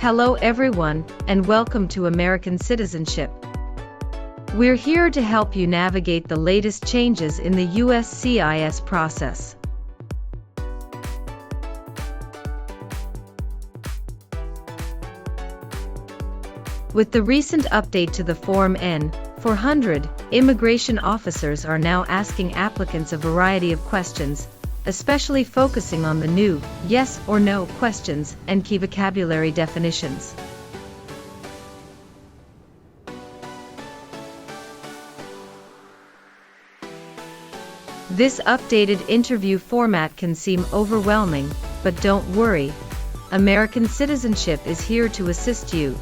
Hello everyone, and welcome to American Citizenship. We're here to help you navigate the latest changes in the USCIS process. With the recent update to the Form N-400, immigration officers are now asking applicants a variety of questions, especially focusing on the new yes or no questions and key vocabulary definitions. This updated interview format can seem overwhelming, but don't worry. American Citizenship is here to assist you.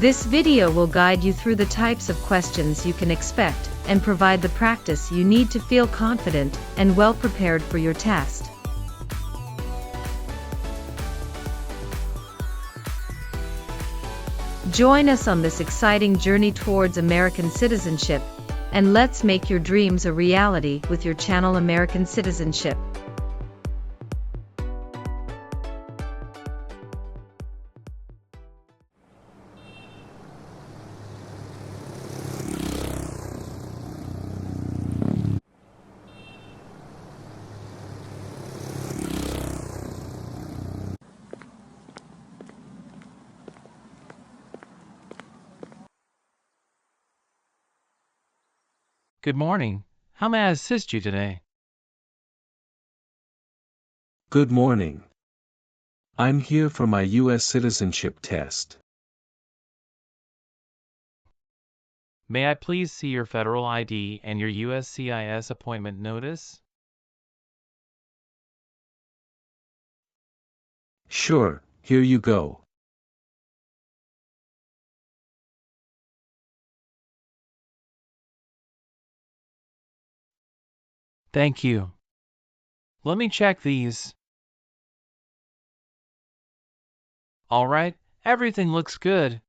This video will guide you through the types of questions you can expect and provide the practice you need to feel confident and well prepared for your test. Join us on this exciting journey towards American citizenship, and let's make your dreams a reality with your channel American Citizenship. Good morning. How may I assist you today? Good morning. I'm here for my U.S. citizenship test. May I please see your federal ID and your USCIS appointment notice? Sure, here you go. Thank you. Let me check these. All right, everything looks good.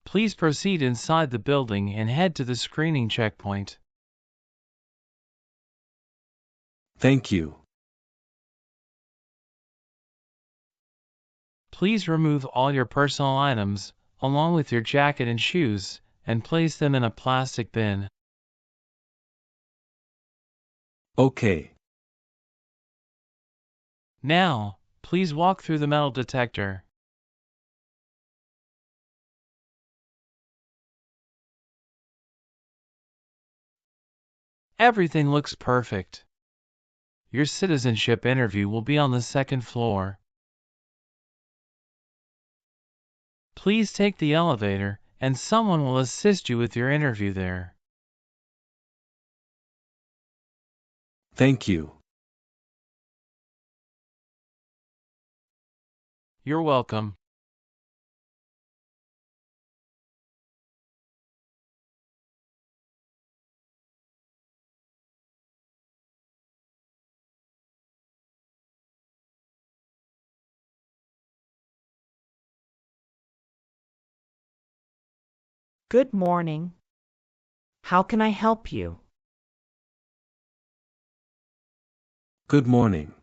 Please proceed inside the building and head to the screening checkpoint. Thank you. Please remove all your personal items, along with your jacket and shoes, and place them in a plastic bin. Okay. Now, please walk through the metal detector. Everything looks perfect. Your citizenship interview will be on the second floor. Please take the elevator, and someone will assist you with your interview there. Thank you. You're welcome. Good morning. How can I help you? Good morning.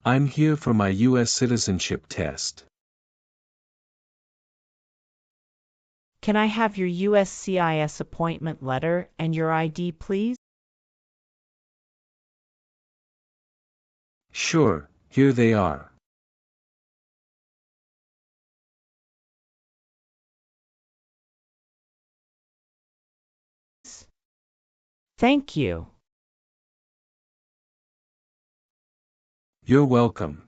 I'm here for my U.S. citizenship test. Can I have your USCIS appointment letter and your ID, please? Sure, here they are. Thank you. You're welcome.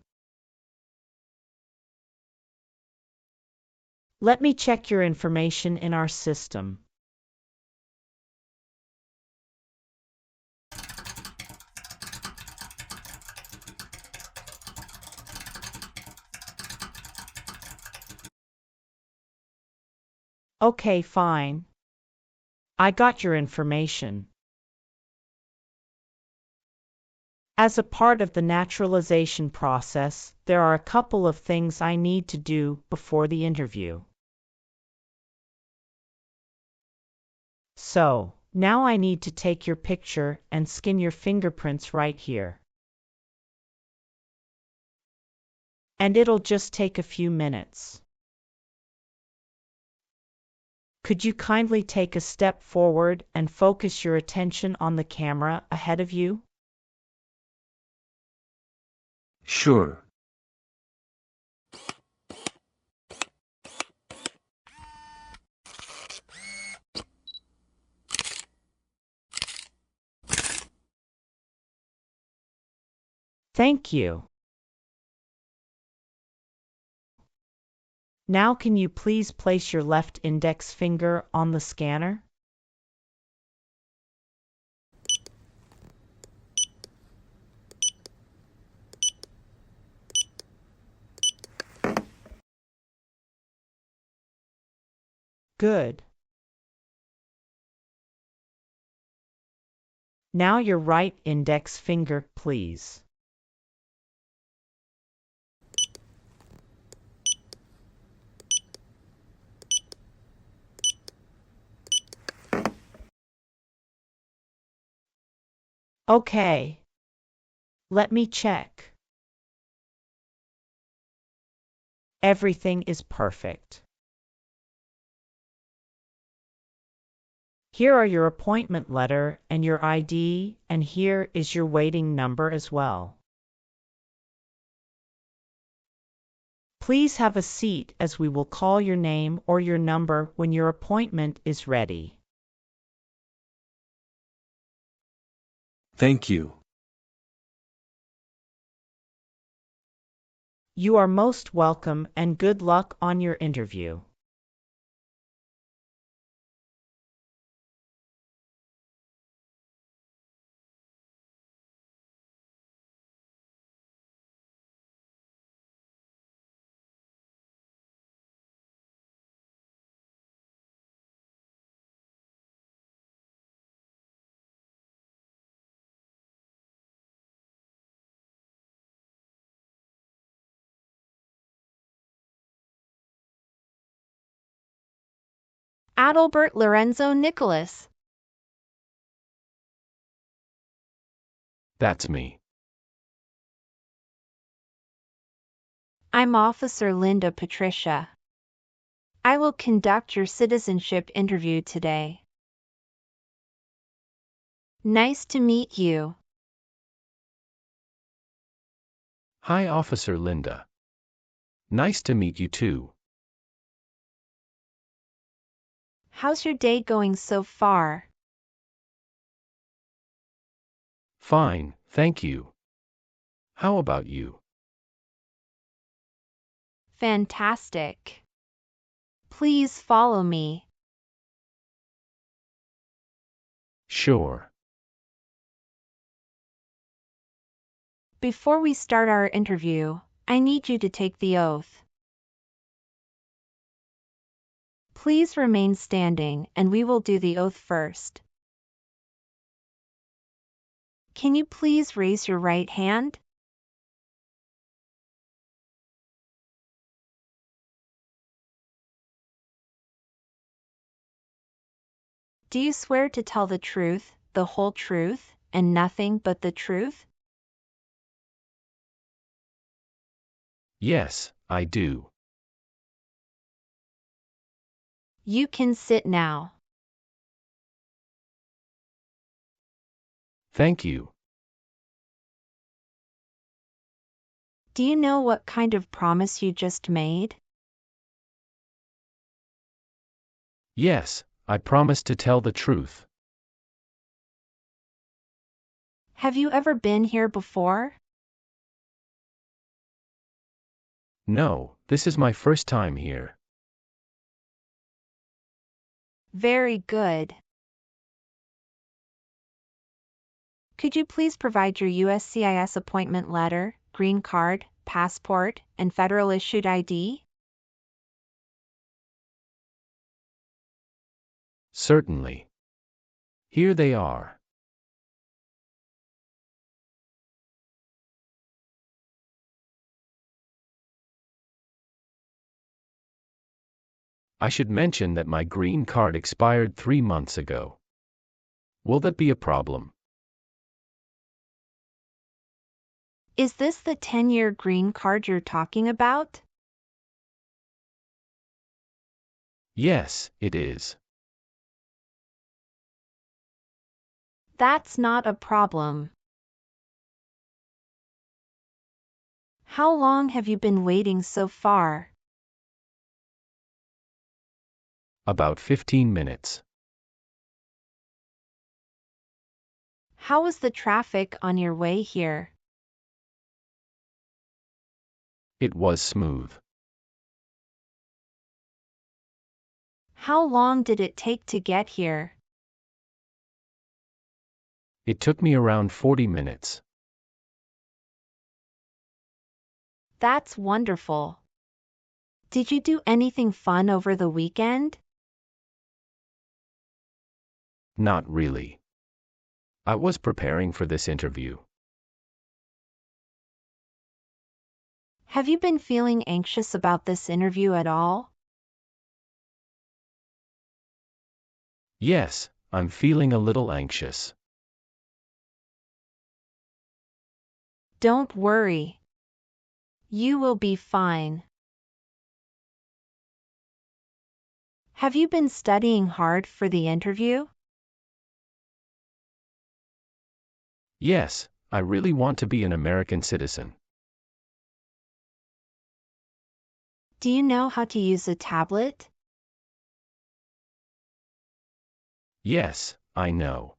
Let me check your information in our system. Okay, fine. I got your information. As a part of the naturalization process, there are a couple of things I need to do before the interview. So, Now I need to take your picture and scan your fingerprints right here. And it'll just take a few minutes. Could you kindly take a step forward and focus your attention on the camera ahead of you? Sure. Thank you. Now can you please place your left index finger on the scanner? Good. Now your right index finger, please. Okay. Let me check. Everything is perfect. Here are your appointment letter and your ID, and here is your waiting number as well. Please have a seat as we will call your name or your number when your appointment is ready. Thank you. You are most welcome and good luck on your interview. Adalbert Lorenzo Nicholas. That's me. I'm Officer Linda Patricia. I will conduct your citizenship interview today. Nice to meet you. Hi, Officer Linda. Nice to meet you too. How's your day going so far? Fine, thank you. How about you? Fantastic. Please follow me. Sure. Before we start our interview, I need you to take the oath. Please remain standing and we will do the oath first. Can you please raise your right hand? Do you swear to tell the truth, the whole truth, and nothing but the truth? Yes, I do. You can sit now. Thank you. Do you know what kind of promise you just made? Yes, I promise to tell the truth. Have you ever been here before? No, this is my first time here. Very good. Could you please provide your USCIS appointment letter, green card, passport, and federal issued ID? Certainly. Here they are. I should mention that my green card expired 3 months ago. Will that be a problem? Is this the 10-year green card you're talking about? Yes, it is. That's not a problem. How long have you been waiting so far? About 15 minutes. How was the traffic on your way here? It was smooth. How long did it take to get here? It took me around 40 minutes. That's wonderful. Did you do anything fun over the weekend? Not really. I was preparing for this interview. Have you been feeling anxious about this interview at all? Yes, I'm feeling a little anxious. Don't worry. You will be fine. Have you been studying hard for the interview? Yes, I really want to be an American citizen. Do you know how to use a tablet? Yes, I know.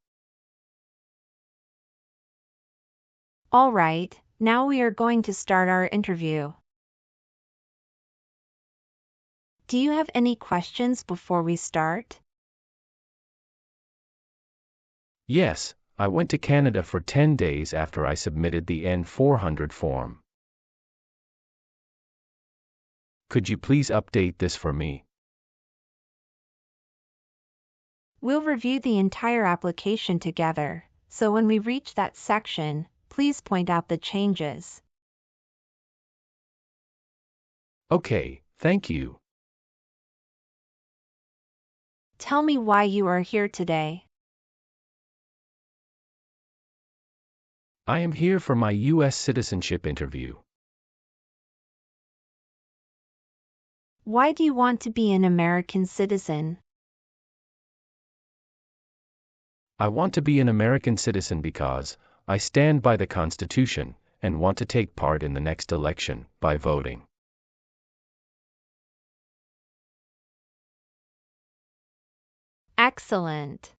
All right, now we are going to start our interview. Do you have any questions before we start? Yes, I went to Canada for 10 days after I submitted the N-400 form. Could you please update this for me? We'll review the entire application together, so when we reach that section, please point out the changes. Okay, thank you. Tell me why you are here today. I am here for my U.S. citizenship interview. Why do you want to be an American citizen? I want to be an American citizen because I stand by the Constitution and want to take part in the next election by voting. Excellent.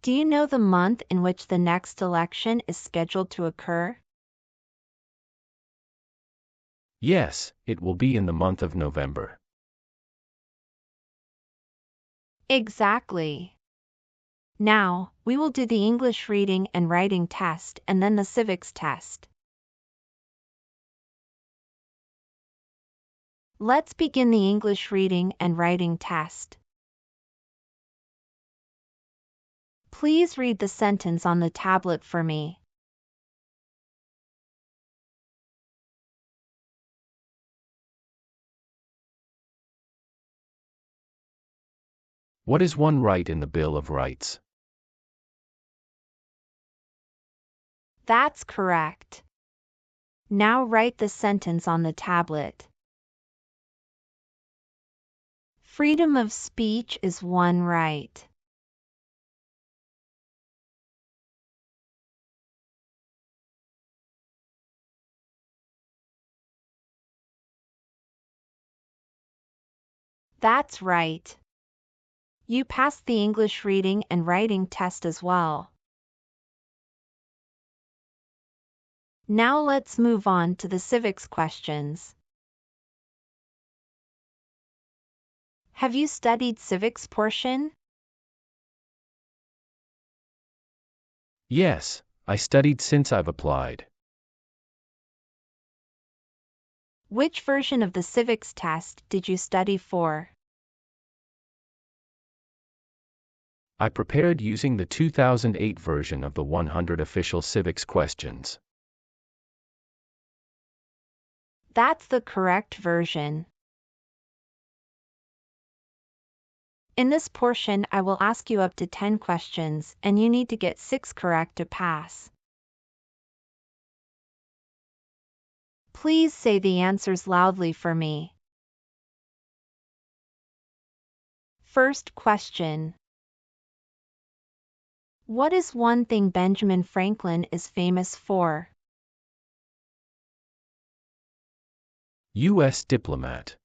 Do you know the month in which the next election is scheduled to occur? Yes, it will be in the month of November. Exactly. Now, we will do the English reading and writing test and then the civics test. Let's begin the English reading and writing test. Please read the sentence on the tablet for me. What is one right in the Bill of Rights? That's correct. Now write the sentence on the tablet. Freedom of speech is one right. That's right. You passed the English reading and writing test as well. Now let's move on to the civics questions. Have you studied civics portion? Yes, I studied since I've applied. Which version of the civics test did you study for? I prepared using the 2008 version of the 100 official civics questions. That's the correct version. In this portion, I will ask you up to 10 questions, and you need to get 6 correct to pass. Please say the answers loudly for me. First question. What is one thing Benjamin Franklin is famous for? U.S. diplomat.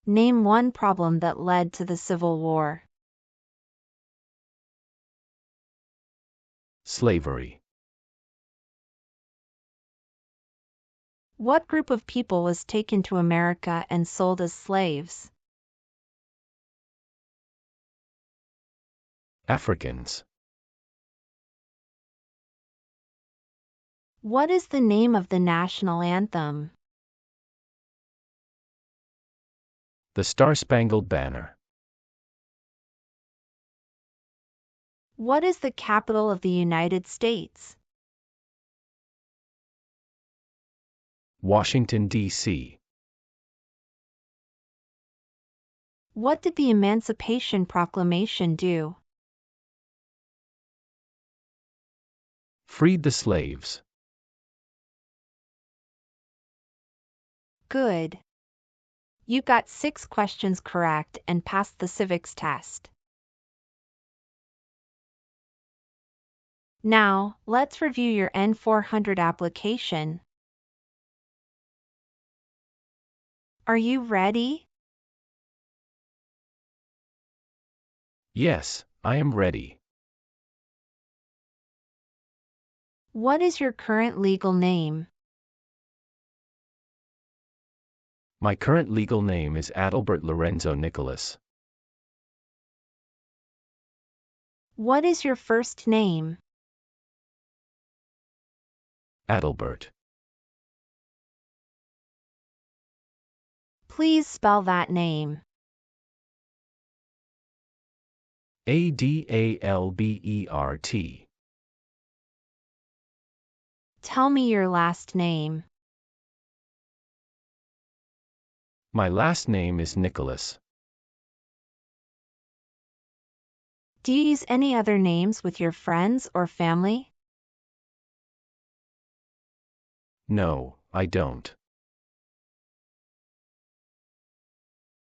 Name one problem that led to the Civil War. Slavery. What group of people was taken to America and sold as slaves? Africans. What is the name of the national anthem? The Star-Spangled Banner. What is the capital of the United States? Washington, D.C. What did the Emancipation Proclamation do? Freed the slaves. Good. You got 6 questions correct and passed the civics test. Now, let's review your N-400 application. Are you ready? Yes, I am ready. What is your current legal name? My current legal name is Adalbert Lorenzo Nicholas. What is your first name? Adalbert. Please spell that name. Adalbert. Tell me your last name. My last name is Nicholas. Do you use any other names with your friends or family? No, I don't.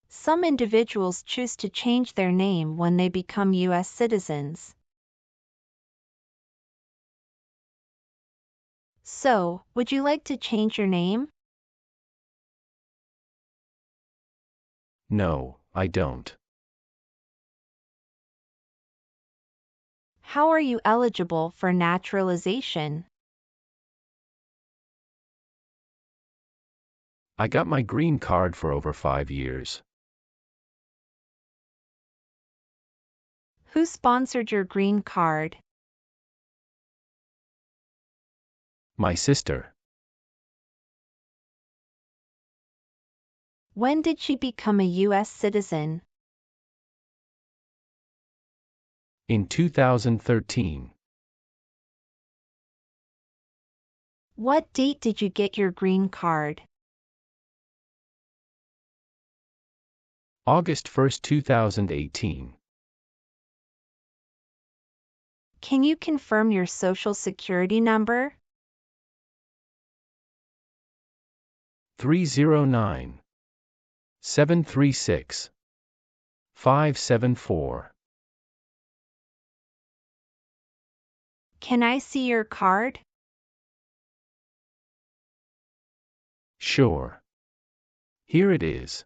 Some individuals choose to change their name when they become U.S. citizens. So, would you like to change your name? No, I don't. How are you eligible for naturalization? I got my green card for over 5 years. Who sponsored your green card? My sister. When did she become a U.S. citizen? In 2013. What date did you get your green card? August 1, 2018. Can you confirm your social security number? 309 736 574. Can I see your card? Sure. Here it is.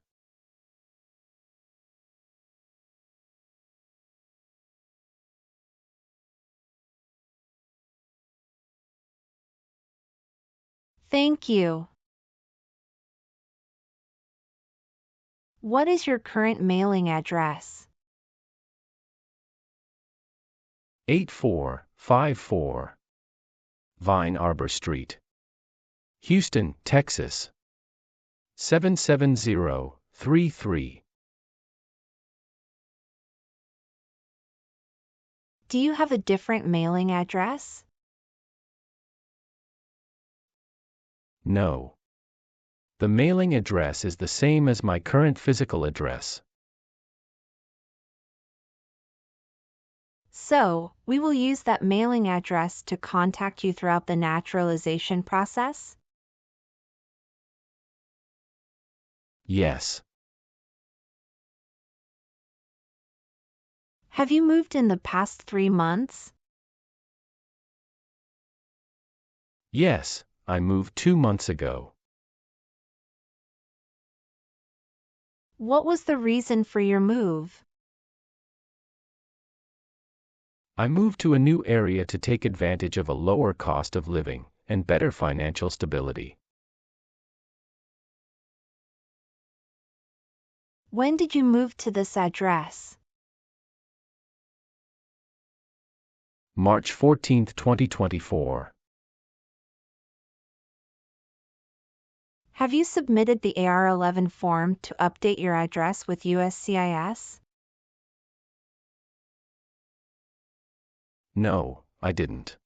Thank you. What is your current mailing address? 8454 Vine Arbor Street, Houston, Texas 77033. Do you have a different mailing address? No. The mailing address is the same as my current physical address. So, we will use that mailing address to contact you throughout the naturalization process? Yes. Have you moved in the past 3 months? Yes, I moved 2 months ago. What was the reason for your move? I moved to a new area to take advantage of a lower cost of living and better financial stability. When did you move to this address? March 14, 2024. Have you submitted the AR-11 form to update your address with USCIS? No, I didn't.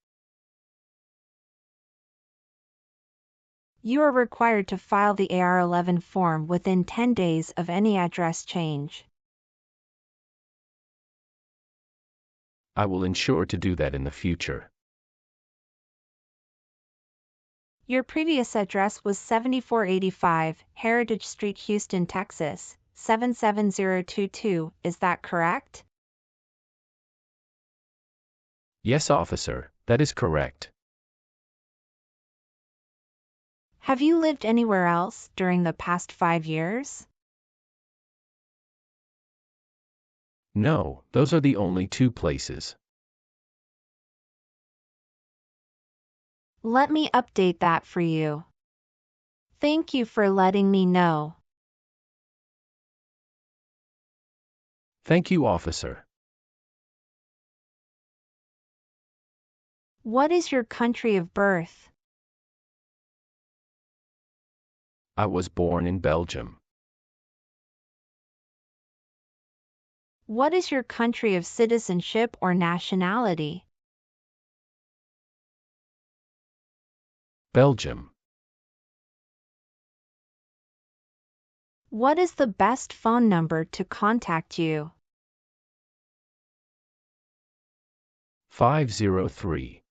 You are required to file the AR-11 form within 10 days of any address change. I will ensure to do that in the future. Your previous address was 7485 Heritage Street, Houston, Texas, 77022, is that correct? Yes, officer, that is correct. Have you lived anywhere else during the past 5 years? No, those are the only 2 places. Let me update that for you. Thank you for letting me know. Thank you, officer. What is your country of birth? I was born in Belgium. What is your country of citizenship or nationality? Belgium. What is the best phone number to contact you? 503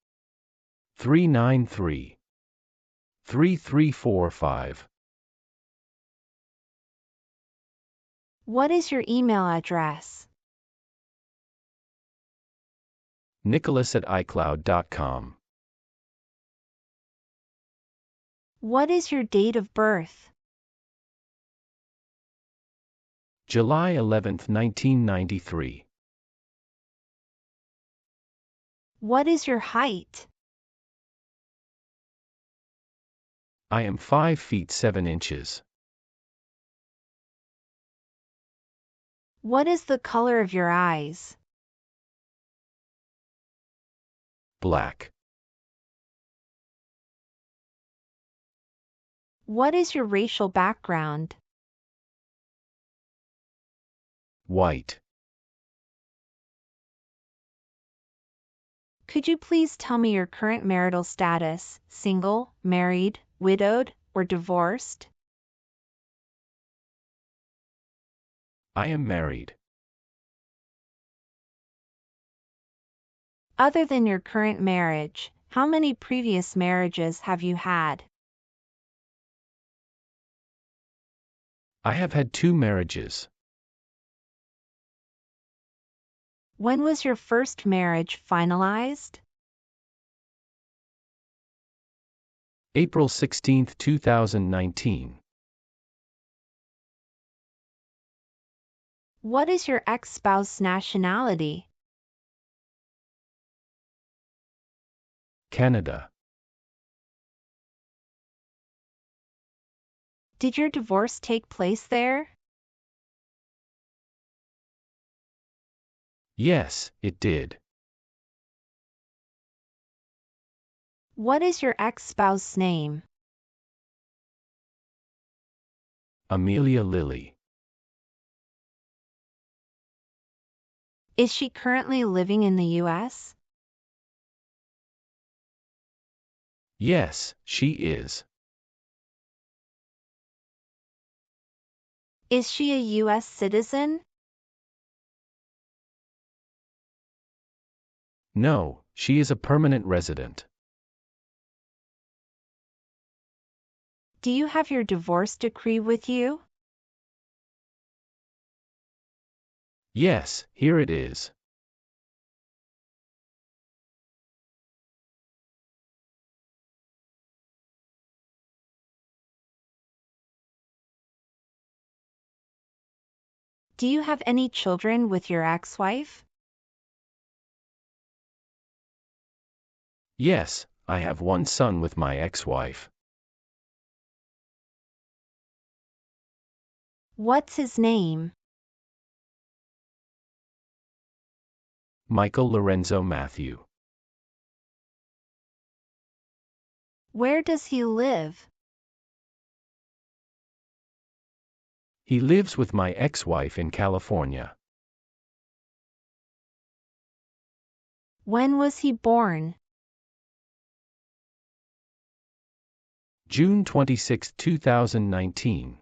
393 3345. What is your email address? Nicholas@icloud.com. What is your date of birth? July 11, 1993. What is your height? I am 5 feet 7 inches. What is the color of your eyes? Black. What is your racial background? White. Could you please tell me your current marital status, single, married, widowed, or divorced? I am married. Other than your current marriage, how many previous marriages have you had? I have had 2 marriages. When was your first marriage finalized? April 16, 2019. What is your ex-spouse's nationality? Canada. Did your divorce take place there? Yes, it did. What is your ex-spouse's name? Amelia Lilly. Is she currently living in the U.S.? Yes, she is. Is she a U.S. citizen? No, she is a permanent resident. Do you have your divorce decree with you? Yes, here it is. Do you have any children with your ex-wife? Yes, I have one son with my ex-wife. What's his name? Michael Lorenzo Matthew. Where does he live? He lives with my ex-wife in California. When was he born? June 26, 2019.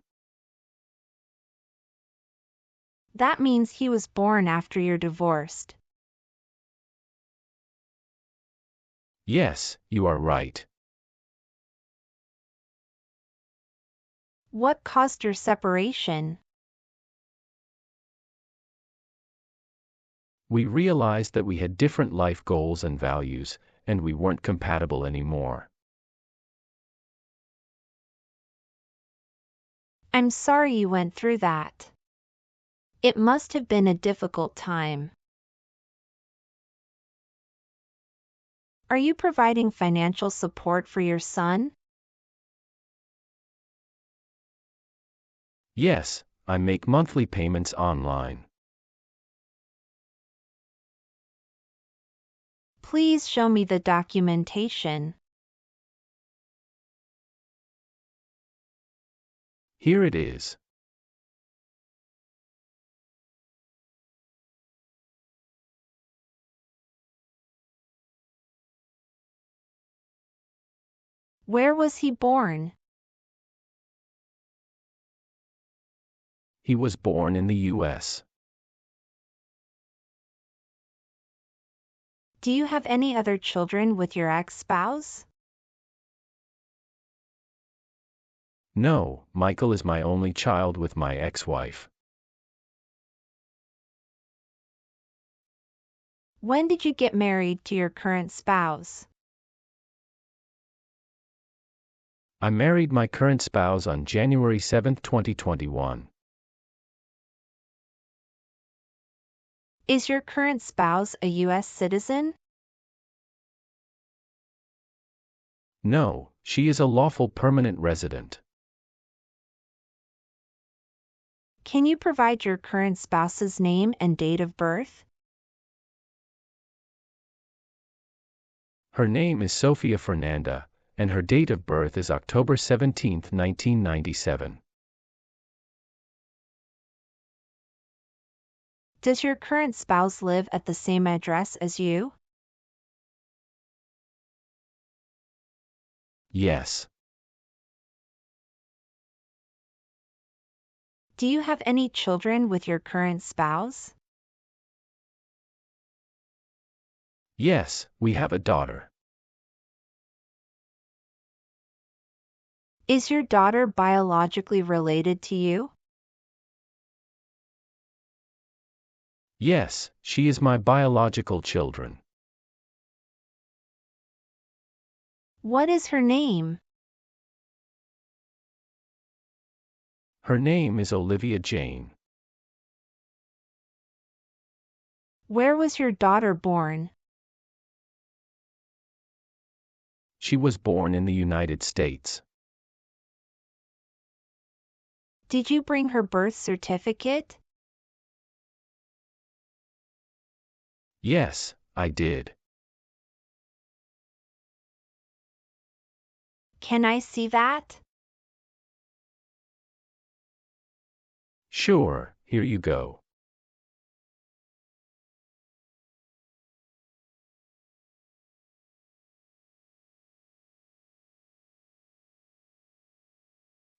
That means he was born after you're divorced. Yes, you are right. What caused your separation? We realized that we had different life goals and values, and we weren't compatible anymore. I'm sorry you went through that. It must have been a difficult time. Are you providing financial support for your son? Yes, I make monthly payments online. Please show me the documentation. Here it is. Where was he born? He was born in the U.S. Do you have any other children with your ex-spouse? No, Michael is my only child with my ex-wife. When did you get married to your current spouse? I married my current spouse on January 7, 2021. Is your current spouse a U.S. citizen? No, she is a lawful permanent resident. Can you provide your current spouse's name and date of birth? Her name is Sofia Fernanda, and her date of birth is October 17, 1997. Does your current spouse live at the same address as you? Yes. Do you have any children with your current spouse? Yes, we have a daughter. Is your daughter biologically related to you? Yes, she is my biological children. What is her name? Her name is Olivia Jane. Where was your daughter born? She was born in the United States. Did you bring her birth certificate? Yes, I did. Can I see that? Sure, here you go.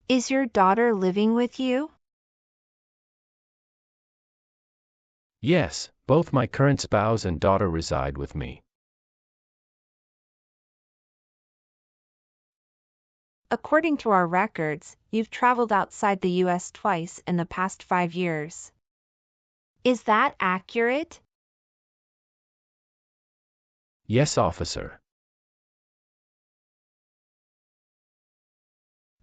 Is your daughter living with you? Yes, both my current spouse and daughter reside with me. According to our records, you've traveled outside the U.S. twice in the past 5 years. Is that accurate? Yes, officer.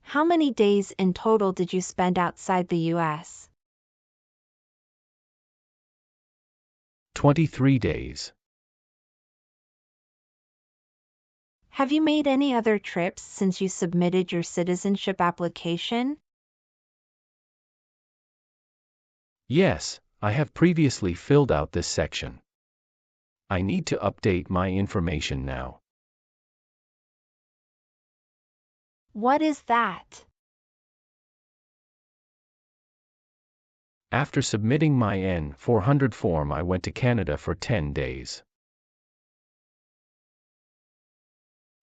How many days in total did you spend outside the U.S.? 23 days. Have you made any other trips since you submitted your citizenship application? Yes, I have previously filled out this section. I need to update my information now. What is that? After submitting my N-400 form, I went to Canada for 10 days.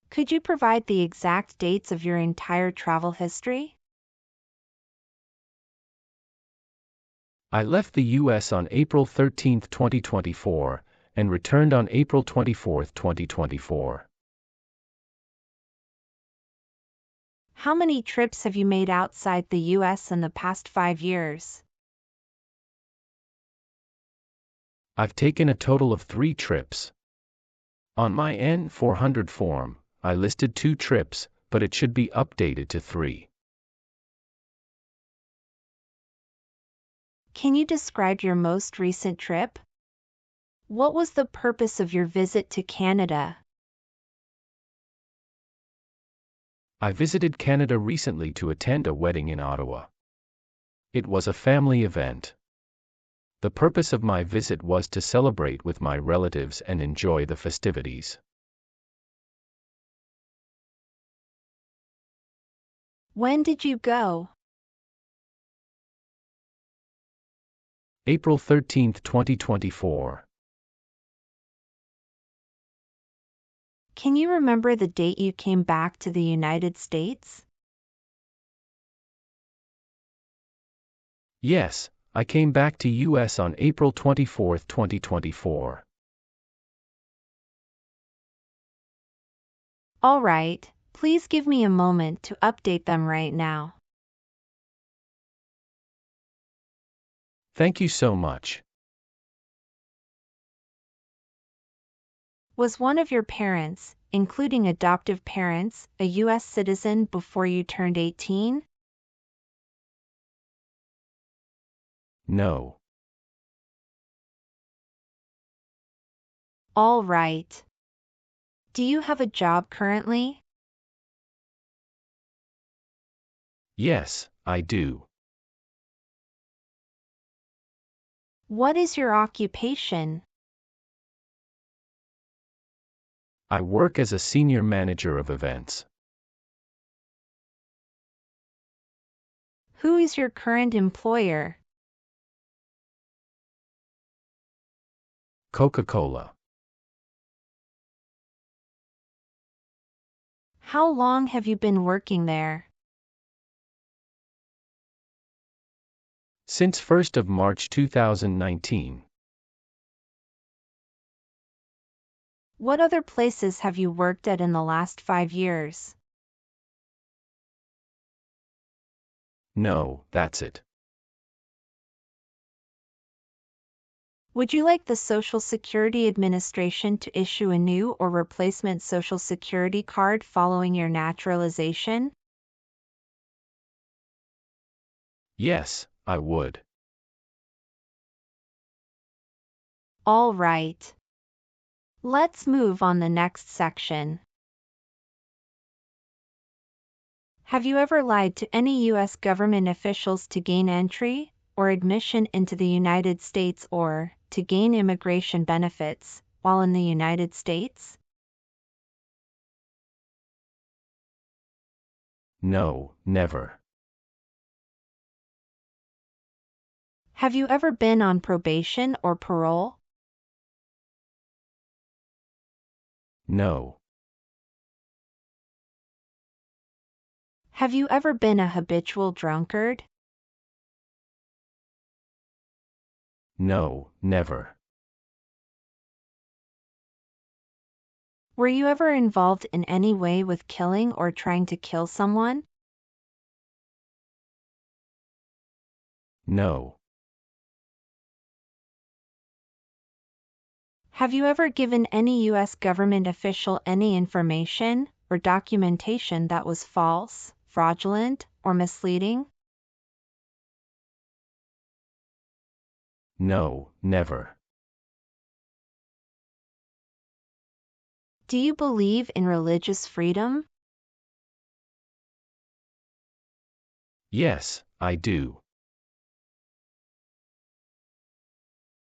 Could you provide the exact dates of your entire travel history? I left the U.S. on April 13, 2024, and returned on April 24, 2024. How many trips have you made outside the U.S. in the past 5 years? I've taken a total of 3 trips. On my N-400 form, I listed 2 trips, but it should be updated to 3. Can you describe your most recent trip? What was the purpose of your visit to Canada? I visited Canada recently to attend a wedding in Ottawa. It was a family event. The purpose of my visit was to celebrate with my relatives and enjoy the festivities. When did you go? April 13, 2024. Can you remember the date you came back to the United States? Yes, I came back to U.S. on April 24, 2024. All right, please give me a moment to update them right now. Thank you so much. Was one of your parents, including adoptive parents, a U.S. citizen before you turned 18? No. All right. Do you have a job currently? Yes, I do. What is your occupation? I work as a senior manager of events. Who is your current employer? Coca-Cola. How long have you been working there? Since 1st of March 2019. What other places have you worked at in the last 5 years? No, that's it. Would you like the Social Security Administration to issue a new or replacement Social Security card following your naturalization? Yes, I would. All right. Let's move on the next section. Have you ever lied to any U.S. government officials to gain entry or admission into the United States or to gain immigration benefits while in the United States? No, never. Have you ever been on probation or parole? No. Have you ever been a habitual drunkard? No, never. Were you ever involved in any way with killing or trying to kill someone? No. Have you ever given any U.S. government official any information or documentation that was false, fraudulent, or misleading? No, never. Do you believe in religious freedom? Yes, I do.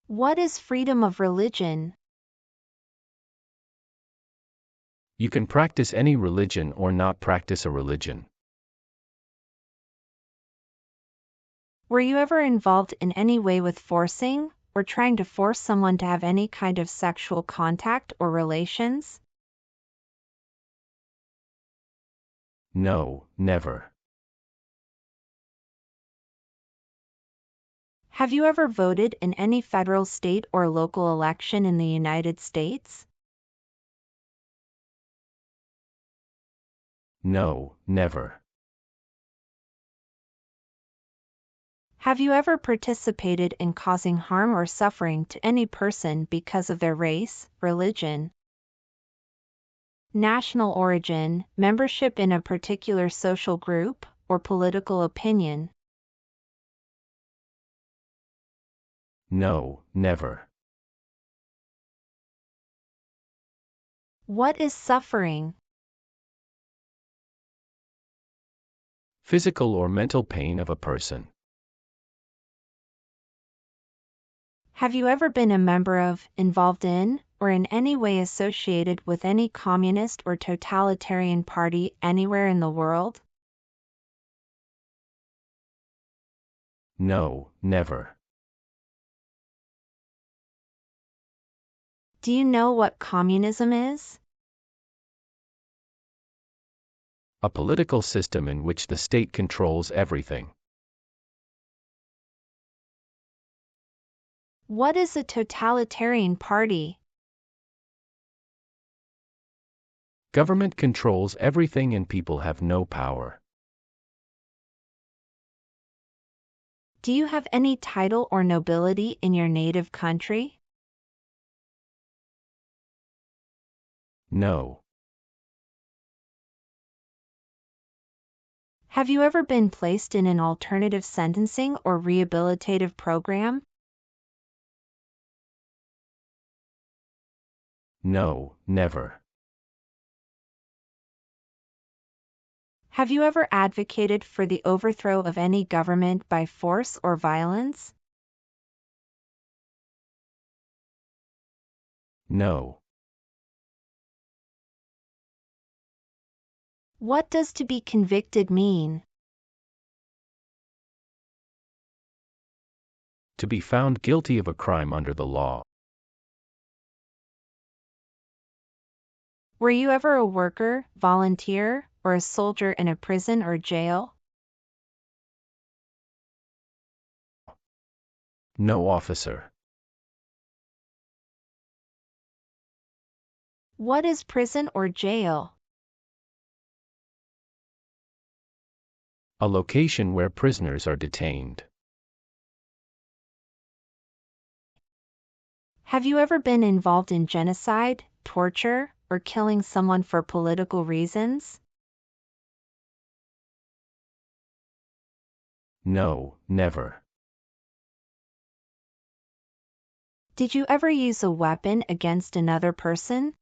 What is freedom of religion? You can practice any religion or not practice a religion. Were you ever involved in any way with forcing or trying to force someone to have any kind of sexual contact or relations? No, never. Have you ever voted in any federal, state, or local election in the United States? No, never. Have you ever participated in causing harm or suffering to any person because of their race, religion, national origin, membership in a particular social group, or political opinion? No, never. What is suffering? Physical or mental pain of a person. Have you ever been a member of, involved in, or in any way associated with any communist or totalitarian party anywhere in the world? No, never. Do you know what communism is? A political system in which the state controls everything. What is a totalitarian party? Government controls everything and people have no power. Do you have any title or nobility in your native country? No. Have you ever been placed in an alternative sentencing or rehabilitative program? No, never. Have you ever advocated for the overthrow of any government by force or violence? No. What does to be convicted mean? To be found guilty of a crime under the law. Were you ever a worker, volunteer, or a soldier in a prison or jail? No, officer. What is prison or jail? A location where prisoners are detained. Have you ever been involved in genocide, torture, or killing someone for political reasons? No, never. Did you ever use a weapon against another person?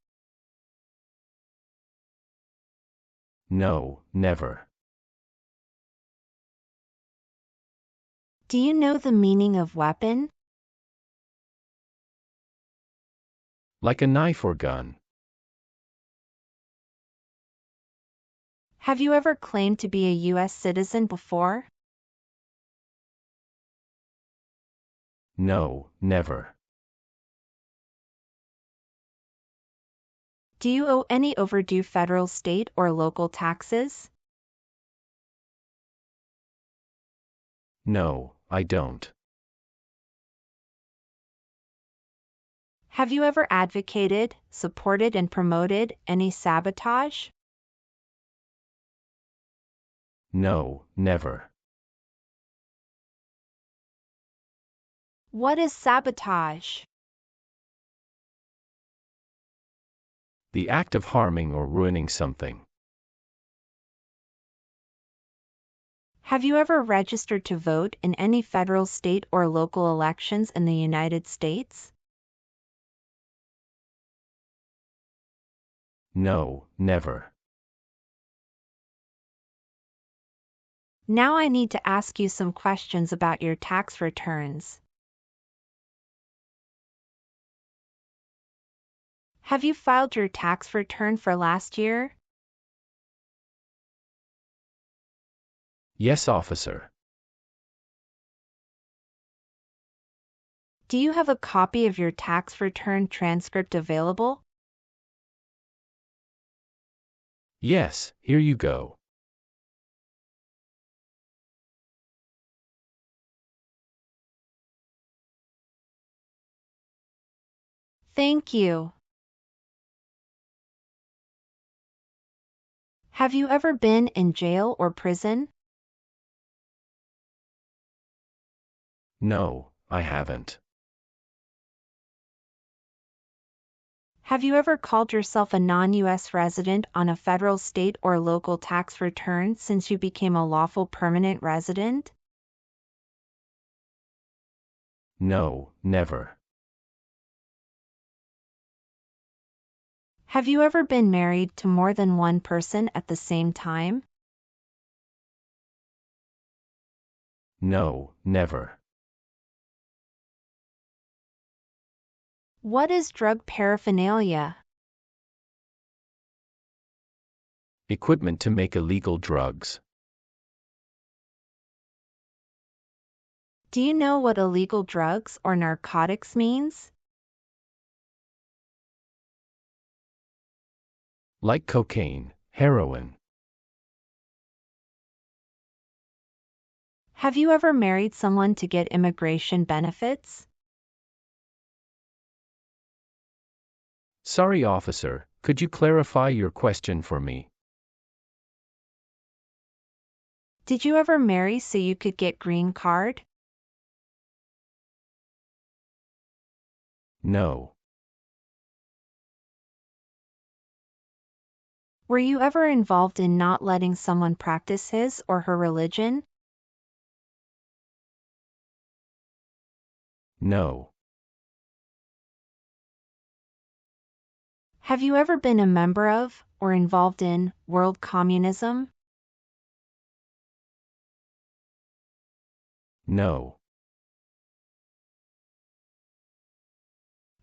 No, never. Do you know the meaning of weapon? Like a knife or gun. Have you ever claimed to be a U.S. citizen before? No, never. Do you owe any overdue federal, state, or local taxes? No, I don't. Have you ever advocated, supported, and promoted any sabotage? No, never. What is sabotage? The act of harming or ruining something. Have you ever registered to vote in any federal, state, or local elections in the United States? No, never. Now I need to ask you some questions about your tax returns. Have you filed your tax return for last year? Yes, officer. Do you have a copy of your tax return transcript available? Yes, here you go. Thank you. Have you ever been in jail or prison? No, I haven't. Have you ever called yourself a non-U.S. resident on a federal, state, or local tax return since you became a lawful permanent resident? No, never. Have you ever been married to more than one person at the same time? No, never. What is drug paraphernalia? Equipment to make illegal drugs. Do you know what illegal drugs or narcotics means? Like cocaine, heroin. Have you ever married someone to get immigration benefits? Sorry, officer, could you clarify your question for me? Did you ever marry so you could get green card? No. Were you ever involved in not letting someone practice his or her religion? No. Have you ever been a member of, or involved in, world communism? No.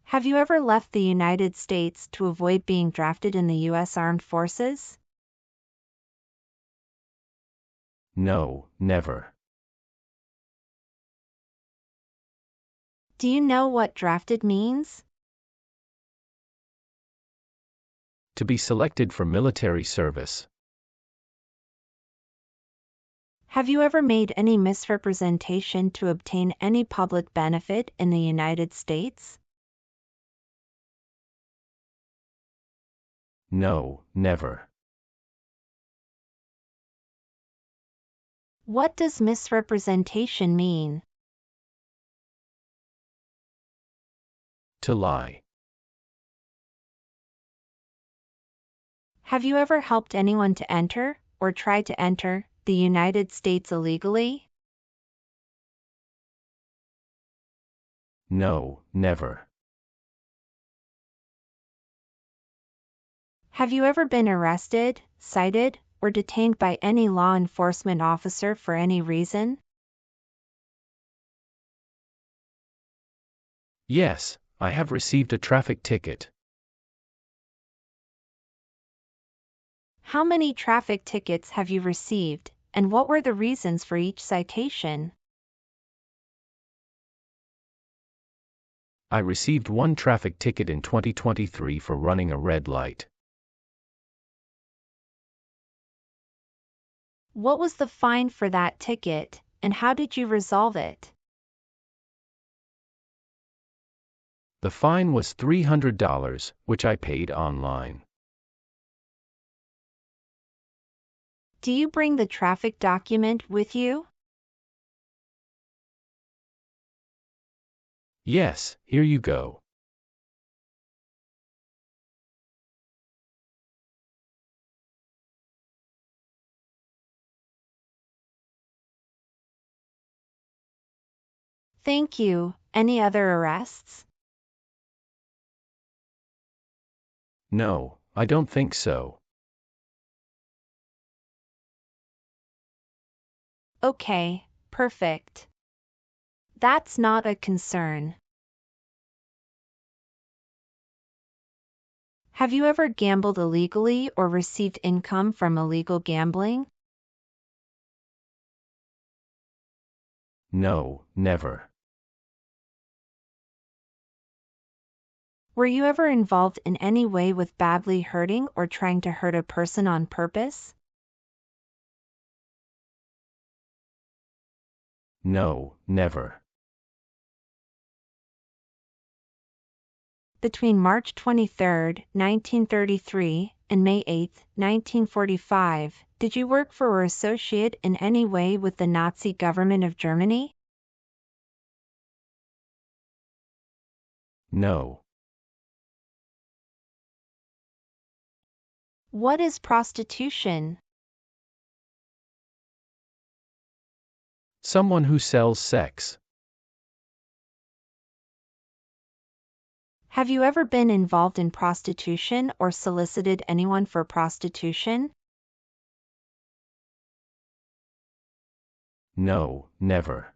Have you ever left the United States to avoid being drafted in the U.S. Armed Forces? No, never. Do you know what drafted means? To be selected for military service. Have you ever made any misrepresentation to obtain any public benefit in the United States? No, never. What does misrepresentation mean? To lie. Have you ever helped anyone to enter, or try to enter, the United States illegally? No, never. Have you ever been arrested, cited, or detained by any law enforcement officer for any reason? Yes, I have received a traffic ticket. How many traffic tickets have you received, and what were the reasons for each citation? I received one traffic ticket in 2023 for running a red light. What was the fine for that ticket, and how did you resolve it? The fine was $300, which I paid online. Do you bring the traffic document with you? Yes, here you go. Thank you. Any other arrests? No, I don't think so. Okay, perfect. That's not a concern. Have you ever gambled illegally or received income from illegal gambling? No, never. Were you ever involved in any way with badly hurting or trying to hurt a person on purpose? No, never. Between March 23, 1933, and May 8, 1945, did you work for or associate in any way with the Nazi government of Germany? No. What is prostitution? Someone who sells sex. Have you ever been involved in prostitution or solicited anyone for prostitution? No, never.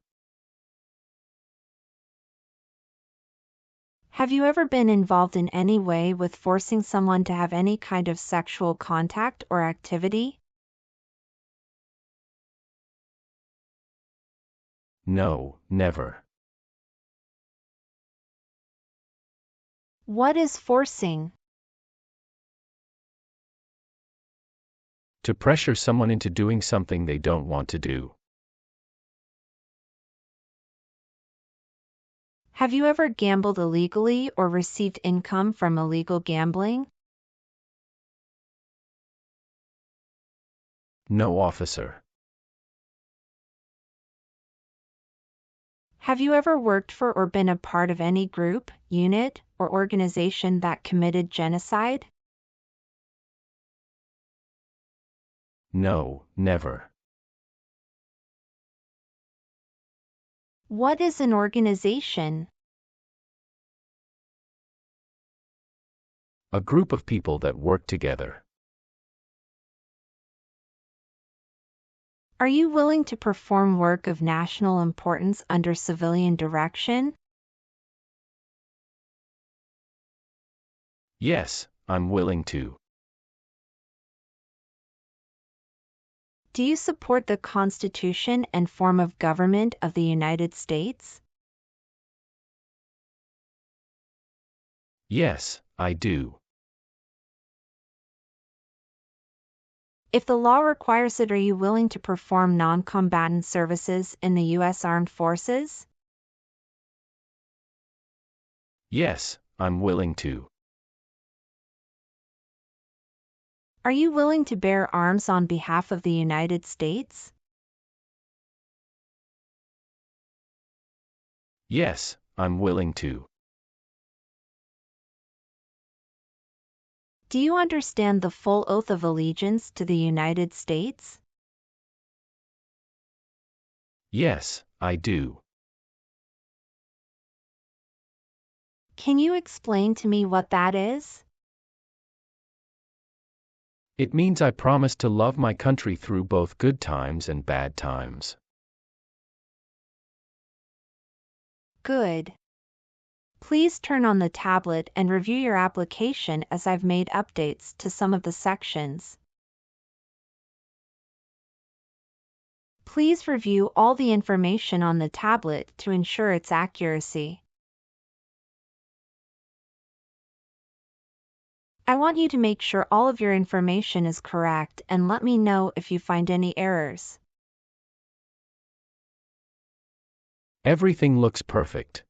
Have you ever been involved in any way with forcing someone to have any kind of sexual contact or activity? No, never. What is forcing? To pressure someone into doing something they don't want to do. Have you ever gambled illegally or received income from illegal gambling? No, officer. Have you ever worked for or been a part of any group, unit, or organization that committed genocide? No, never. What is an organization? A group of people that work together. Are you willing to perform work of national importance under civilian direction? Yes, I'm willing to. Do you support the Constitution and form of government of the United States? Yes, I do. If the law requires it, are you willing to perform non-combatant services in the U.S. Armed Forces? Yes, I'm willing to. Are you willing to bear arms on behalf of the United States? Yes, I'm willing to. Do you understand the full oath of allegiance to the United States? Yes, I do. Can you explain to me what that is? It means I promise to love my country through both good times and bad times. Good. Please turn on the tablet and review your application as I've made updates to some of the sections. Please review all the information on the tablet to ensure its accuracy. I want you to make sure all of your information is correct and let me know if you find any errors. Everything looks perfect.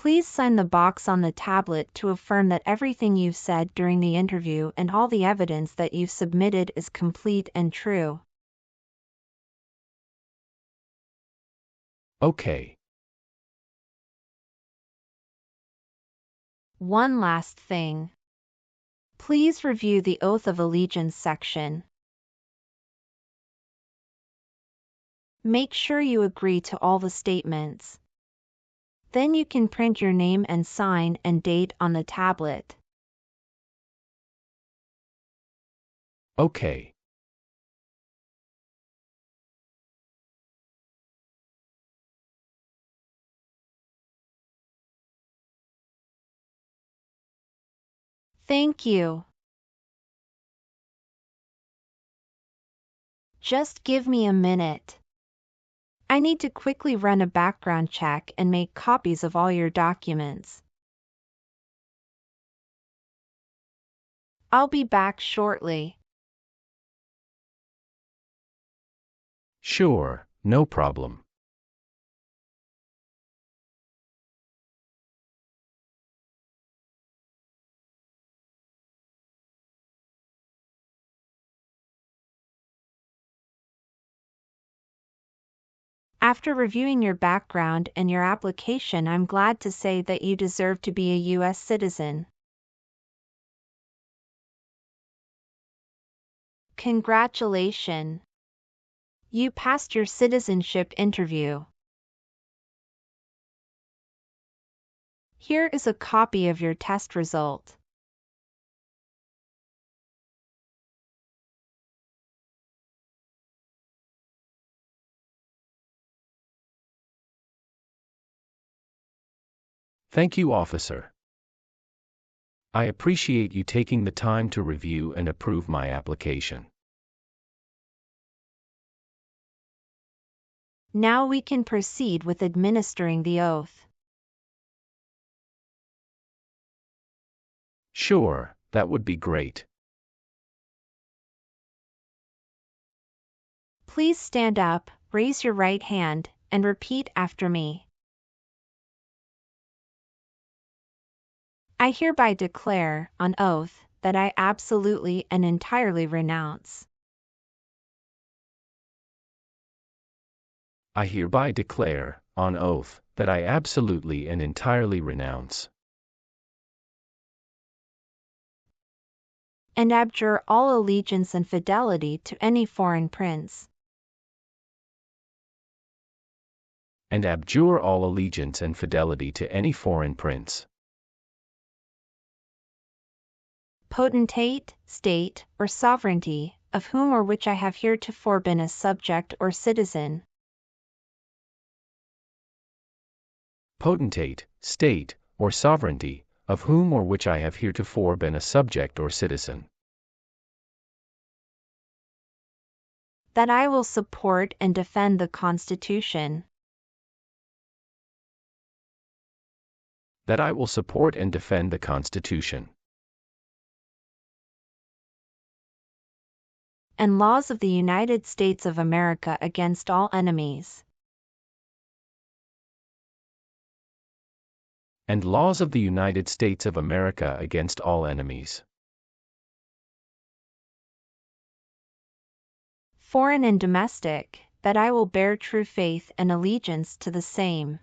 Please sign the box on the tablet to affirm that everything you've said during the interview and all the evidence that you've submitted is complete and true. Okay. One last thing. Please review the Oath of Allegiance section. Make sure you agree to all the statements. Then you can print your name and sign and date on the tablet. Okay. Thank you. Just give me a minute. I need to quickly run a background check and make copies of all your documents. I'll be back shortly. Sure, no problem. After reviewing your background and your application, I'm glad to say that you deserve to be a U.S. citizen. Congratulations! You passed your citizenship interview. Here is a copy of your test result. Thank you, officer. I appreciate you taking the time to review and approve my application. Now we can proceed with administering the oath. Sure, that would be great. Please stand up, raise your right hand, and repeat after me. I hereby declare, on oath, that I absolutely and entirely renounce. I hereby declare, on oath, that I absolutely and entirely renounce And abjure all allegiance and fidelity to any foreign prince. and abjure all allegiance and fidelity to any foreign prince, Potentate, state, or sovereignty, of whom or which I have heretofore been a subject or citizen. potentate, state, or sovereignty, of whom or which I have heretofore been a subject or citizen, That I will support and defend the Constitution. that I will support and defend the Constitution And laws of the United States of America against all enemies. and laws of the United States of America against all enemies, Foreign and domestic, that I will bear true faith and allegiance to the same.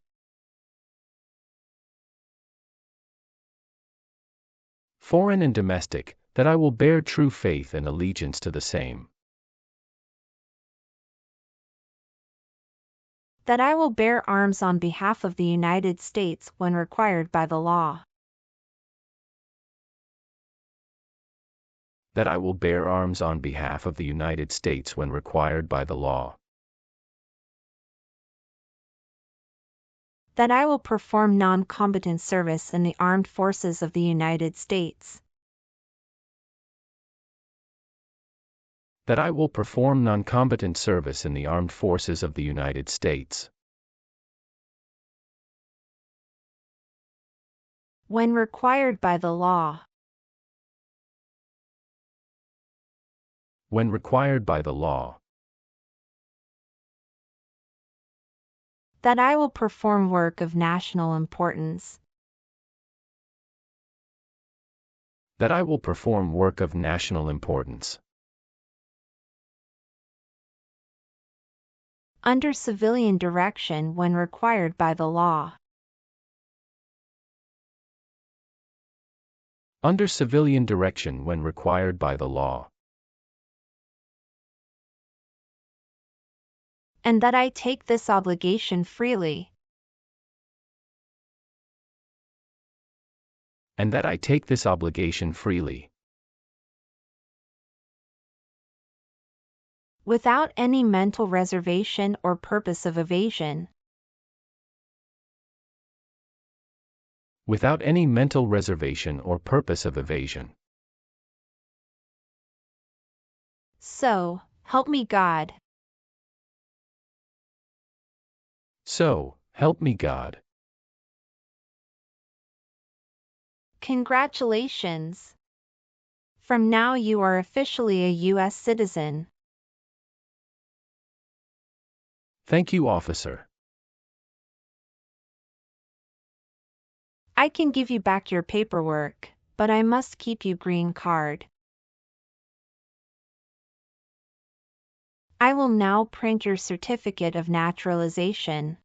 foreign and domestic, that I will bear true faith and allegiance to the same, That I will bear arms on behalf of the United States when required by the law. that I will bear arms on behalf of the United States when required by the law, That I will perform non-combatant service in the armed forces of the United States. that I will perform non-combatant service in the armed forces of the United States, When required by the law. when required by the law, That I will perform work of national importance. That I will perform work of national importance. Under civilian direction when required by the law. Under civilian direction when required by the law. And that I take this obligation freely. And that I take this obligation freely. Without any mental reservation or purpose of evasion. Without any mental reservation or purpose of evasion. So, help me God. So, help me God. Congratulations. From now you are officially a U.S. citizen. Thank you, officer. I can give you back your paperwork, but I must keep you green card. I will now print your certificate of naturalization.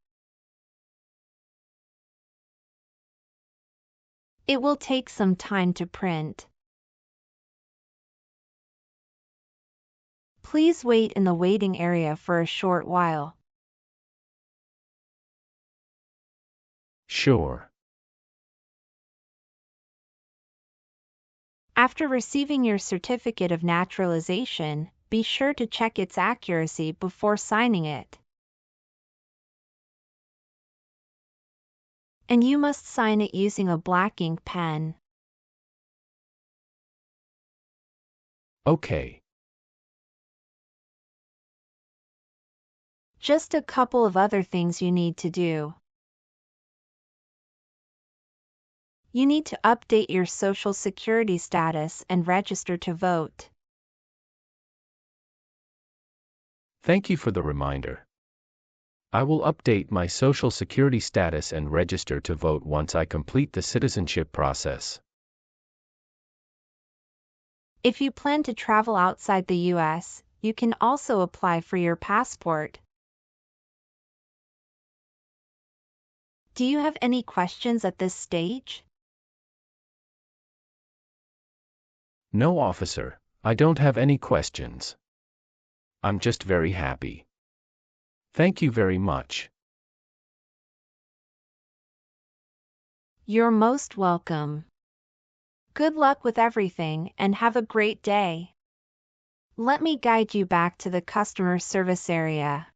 It will take some time to print. Please wait in the waiting area for a short while. Sure. After receiving your certificate of naturalization, be sure to check its accuracy before signing it. And you must sign it using a black ink pen. Okay. Just a couple of other things you need to do. You need to update your Social Security status and register to vote. Thank you for the reminder. I will update my Social Security status and register to vote once I complete the citizenship process. If you plan to travel outside the U.S., you can also apply for your passport. Do you have any questions at this stage? No, officer, I don't have any questions. I'm just very happy. Thank you very much. You're most welcome. Good luck with everything and have a great day. Let me guide you back to the customer service area.